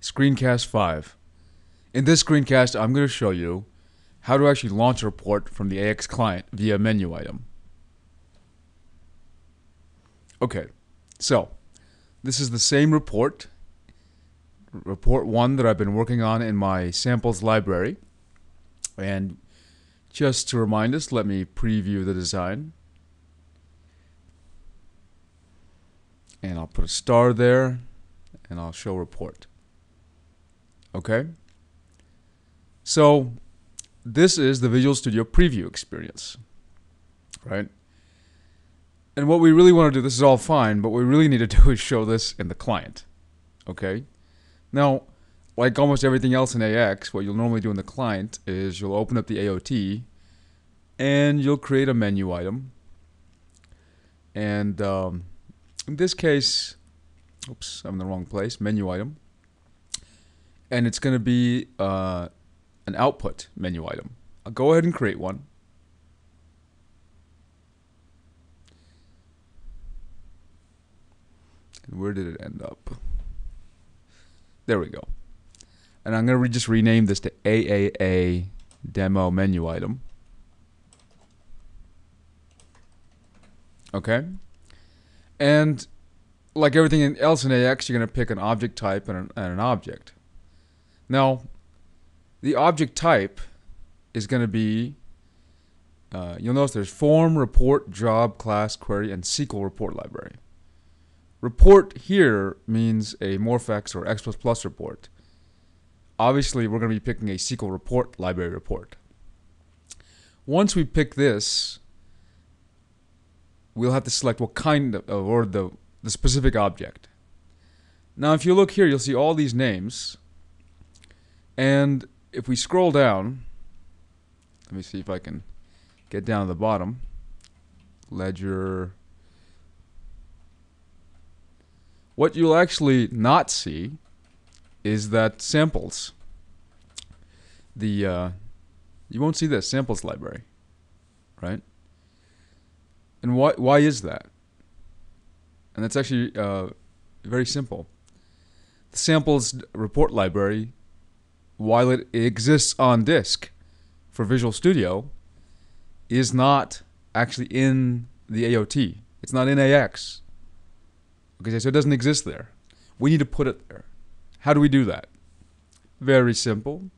Screencast 5. In this screencast, I'm going to show you how to actually launch a report from the AX client via a menu item. Okay, so this is the same report, report 1 that I've been working on in my samples library. And just to remind us, let me preview the design. And I'll put a star there, and I'll show report. Okay? So, this is the Visual Studio preview experience, right? And what we really want to do, this is all fine, but what we really need to do is show this in the client, okay? Now, like almost everything else in AX, what you'll normally do in the client is you'll open up the AOT, and you'll create a menu item. And in this case, oops, I'm in the wrong place, menu item. And it's going to be an output menu item. I'll go ahead and create one. And where did it end up? There we go. And I'm going to just rename this to AAA demo menu item. Okay? And like everything else in AX, you're going to pick an object type and an object. Now, the object type is going to be, you'll notice there's form, report, job, class, query, and SQL report library. Report here means a MorphX or X++ report. Obviously, we're going to be picking a SQL report library report. Once we pick this, we'll have to select what kind of, or the specific object. Now, if you look here, you'll see all these names. And if we scroll down, let me see if I can get down to the bottom. Ledger. What you'll actually not see is that samples. You won't see this samples library, right? And why is that? And that's actually very simple. The samples report library, while it exists on disk for Visual Studio, is not actually in the AOT. It's not in AX. Okay, so it doesn't exist there. We need to put it there. How do we do that? Very simple.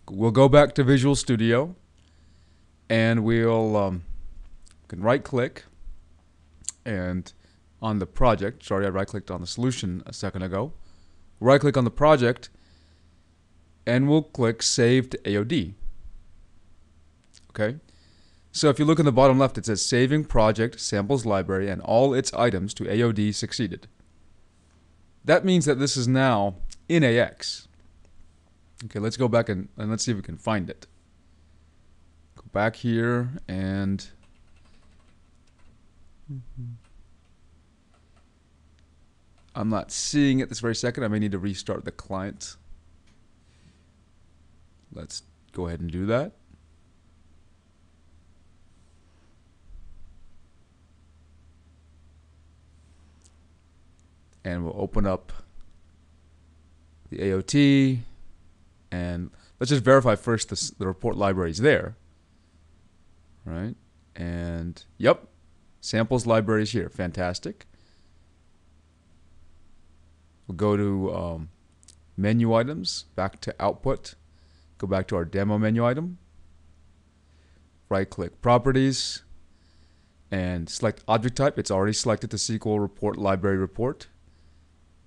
We'll go back to Visual Studio, and we'll can right-click, and on the project, sorry, I right-clicked on the solution a second ago. Right-click on the project, and we'll click Save to AOD. Okay? So if you look in the bottom left, it says Saving Project, Samples Library, and all its items to AOD succeeded. That means that this is now in AX. Okay, let's go back and let's see if we can find it. Go back here and I'm not seeing it this very second. I may need to restart the client. Let's go ahead and do that. And we'll open up the AOT, and let's just verify first the report library is there, right? And yep, samples library is here. Fantastic. We'll go to menu items, back to output, go back to our demo menu item, right-click properties, and select object type. It's already selected the SQL report library report.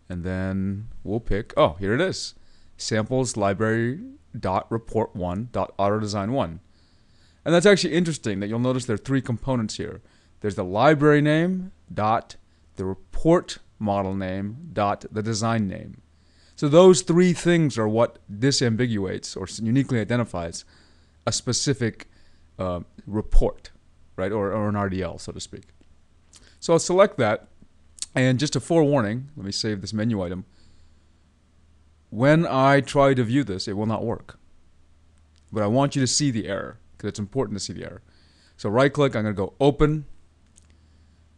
And then we'll pick, oh, here it is, samples library dot report one dot auto design one. And that's actually interesting that you'll notice there are three components here. There's the library name dot the report model name dot the design name. So those three things are what disambiguates or uniquely identifies a specific report, right, or an RDL, so to speak. So I'll select that. And just a forewarning, let me save this menu item. When I try to view this, it will not work. But I want you to see the error, because it's important to see the error. So right click, I'm going to go open.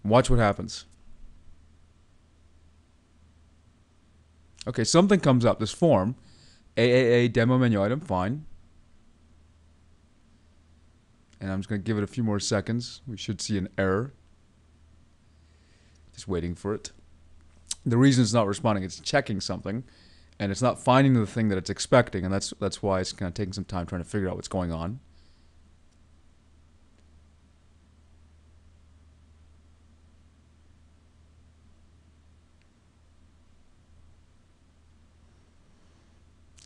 Watch what happens. Okay, something comes up. This form, AAA demo menu item, fine. And I'm just going to give it a few more seconds. We should see an error. Just waiting for it. The reason it's not responding, it's checking something, and it's not finding the thing that it's expecting, and that's why it's kind of taking some time trying to figure out what's going on.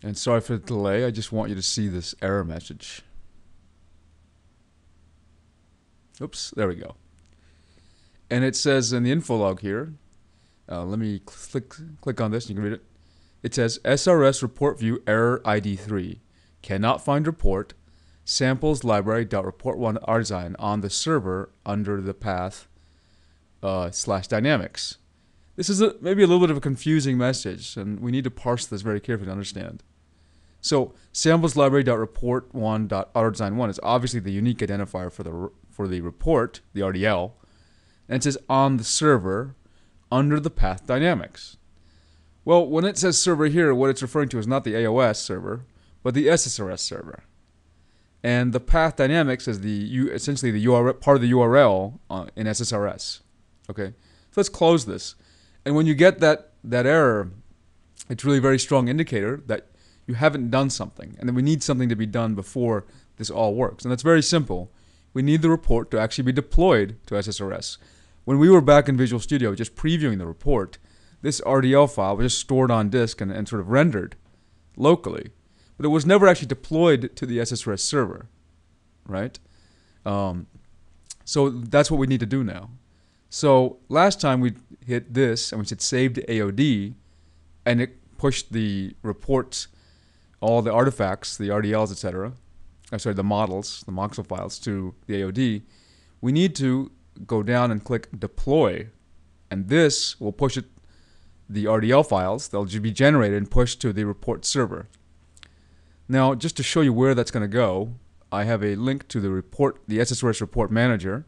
And sorry for the delay. I just want you to see this error message. Oops, there we go. And it says in the info log here, let me click on this, you can read it. It says SRS report view error ID 3. Cannot find report. Samples library.report1 RDesign on the server under the path /dynamics. This is maybe a little bit of a confusing message, and we need to parse this very carefully to understand. So samples library.report1.RDesign1 is obviously the unique identifier for the report, the RDL, and it says on the server under the path dynamics. Well, when it says server here, what it's referring to is not the AOS server, but the SSRS server. And the path dynamics is essentially the URL, part of the URL in SSRS. Okay, so let's close this. And when you get that error, it's really a very strong indicator that you haven't done something, and then we need something to be done before this all works. And that's very simple. We need the report to actually be deployed to SSRS. When we were back in Visual Studio just previewing the report, this RDL file was just stored on disk and sort of rendered locally. But it was never actually deployed to the SSRS server, right? So that's what we need to do now. So last time we hit this and we said save to AOD, and it pushed the reports, all the artifacts, the RDLs, etc. The models, the voxel files to the AOD. We need to go down and click deploy, and this will push the RDL files. They'll be generated and pushed to the report server. Now, just to show you where that's going to go, I have a link to the SSRS report manager.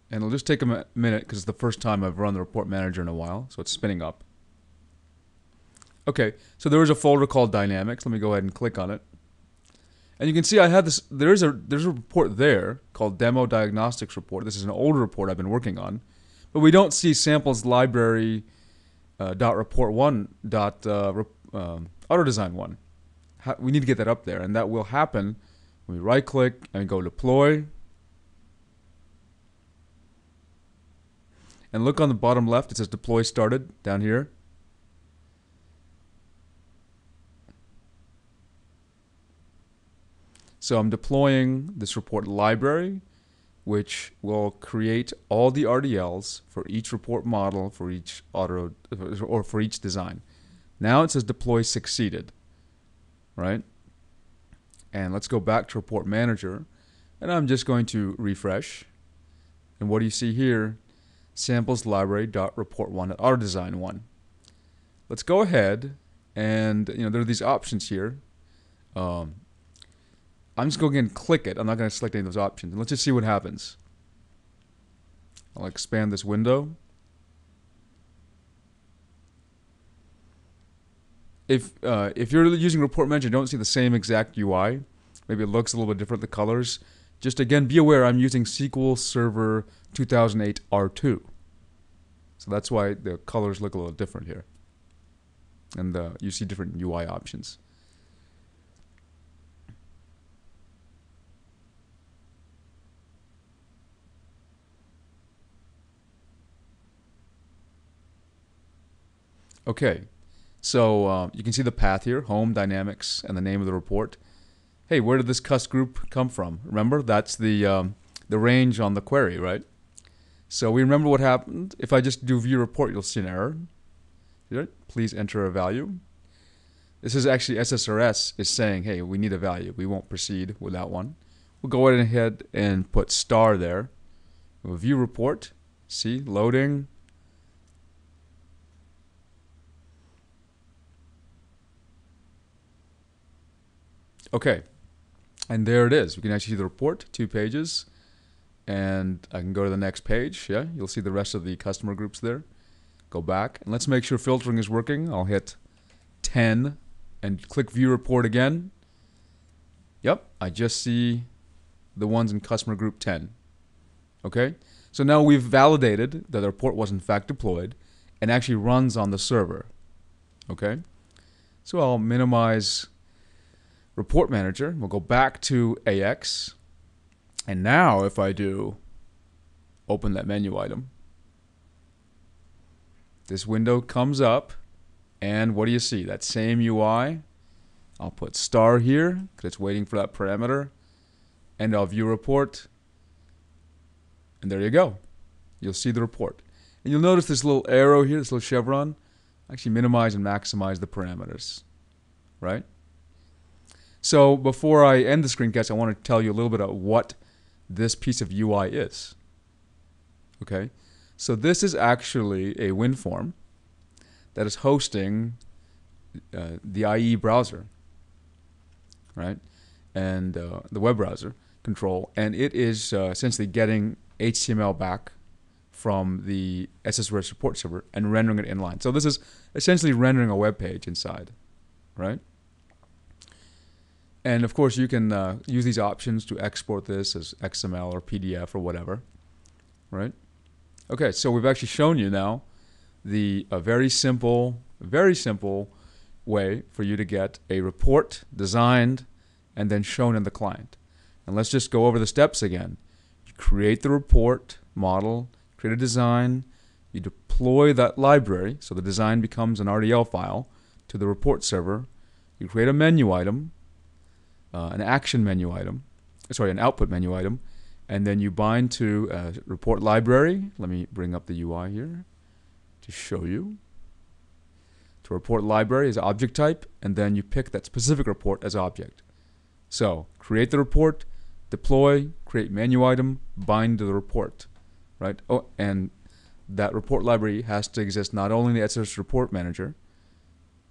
And it'll just take a minute because it's the first time I've run the report manager in a while, so it's spinning up. Okay, so there is a folder called Dynamics. Let me go ahead and click on it. And you can see I have this. There's a report there called Demo Diagnostics Report. This is an older report I've been working on, but we don't see samples library .report1.AutoDesign1. We need to get that up there, and that will happen when we right click and go deploy. And look on the bottom left, it says deploy started down here. So I'm deploying this report library, which will create all the RDLs for each report model, for each for each design. Now it says deploy succeeded, right? And let's go back to report manager, and I'm just going to refresh. And what do you see here? Samples library.report1.AutoDesign1. Let's go ahead and there are these options here. I'm just going to click it. I'm not going to select any of those options. And let's just see what happens. I'll expand this window. If you're using report manager, you don't see the same exact UI. Maybe it looks a little bit different, the colors. Just again, be aware I'm using SQL Server 2008 R2. So that's why the colors look a little different here. And you see different UI options. Okay, so you can see the path here, home, dynamics, and the name of the report. Hey, where did this cust group come from? Remember, that's the range on the query, right? So we remember what happened. If I just do view report, you'll see an error. Please enter a value. This is actually SSRS is saying, hey, we need a value. We won't proceed without one. We'll go ahead and put star there. We'll view report. See, loading. Okay, and there it is. We can actually see the report, 2 pages, and I can go to the next page. Yeah, you'll see the rest of the customer groups there. Go back, and let's make sure filtering is working. I'll hit 10 and click View Report again. Yep, I just see the ones in customer group 10. Okay, so now we've validated that the report was in fact deployed and actually runs on the server. Okay, so I'll minimize Report Manager. We'll go back to AX, and now if I do open that menu item, this window comes up, and what do you see? That same UI. I'll put star here because it's waiting for that parameter, and I'll view report, and there you go. You'll see the report, and you'll notice this little arrow here, this little chevron. Actually minimize and maximize the parameters, right? So before I end the screencast, I want to tell you a little bit about what this piece of UI is. Okay, so this is actually a WinForm that is hosting the IE browser, right? And the web browser control, and it is essentially getting HTML back from the SSRS report server and rendering it inline. So this is essentially rendering a web page inside, right? And of course, you can use these options to export this as XML or PDF or whatever, right? Okay, so we've actually shown you now the very simple way for you to get a report designed and then shown in the client. And let's just go over the steps again. You create the report model, create a design, you deploy that library, so the design becomes an RDL file to the report server. You create a menu item, an action menu item, sorry, an output menu item, and then you bind to a report library. Let me bring up the UI here to show you. To report library is object type, and then you pick that specific report as object. So create the report, deploy, create menu item, bind to the report, right? Oh, and that report library has to exist not only in the SSRS report manager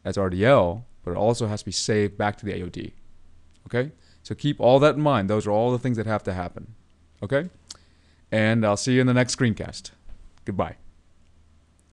as RDL, but it also has to be saved back to the AOD. Okay? So keep all that in mind. Those are all the things that have to happen. Okay? And I'll see you in the next screencast. Goodbye.